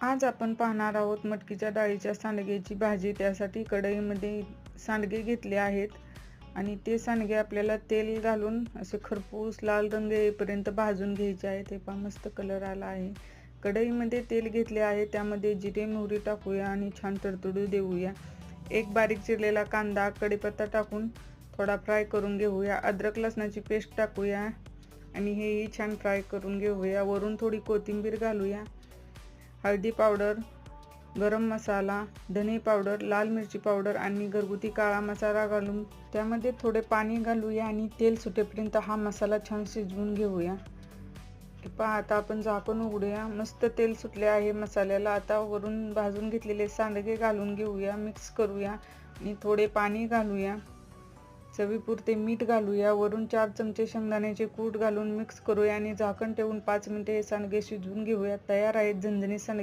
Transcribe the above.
आज आपण पाहणार आहोत मटकीच्या डाळीच्या सांडग्याची भाजी। त्यासाठी कढईमध्ये सांडगे घेतले आहेत आणि ते सांडगे आपल्याला तेल घालून असे खरपूस लाल रंग येईपर्यंत भाजून घ्यायचे आहेत। हे पहा मस्त कलर आला आहे। कढईमध्ये तेल घेतले आहे, त्यामध्ये जिरे मोहरी टाकूया आणि छान तडतडू देऊया। एक बारीक चिरलेला कांदा कढीपत्ता टाकून थोडा फ्राय करून घेऊया। अद्रक लसणाची पेस्ट टाकूया आणि हेही छान फ्राय करून घेऊया। वरून थोडी कोथिंबीर घालूया। हळदी पावडर, गरम मसाला, धने पावडर, लाल मिरची पावडर आणि घरगुती काळा मसाला घालून त्यामध्ये थोडे पाणी घालूया आणि तेल सुटेपर्यंत हा मसाला छान शिजवून घेऊया। पहा आता आपण झाकण उघडूया। मस्त तेल सुटले आहे मसाल्याला। आता वरून भाजून घेतलेले सांडगे घालून घेऊया, मिक्स करूया आणि थोडे पाणी घालूया। चवीपुरते मीठ घालूया। वरून 4 चमचे शेंगदाण्याचे कूट घालून मिक्स करूया आणि झाकण ठेवून 5 मिनिटे हे सांडगे शिजवून घेऊया। तयार आहेत झणझणीत सांडगे।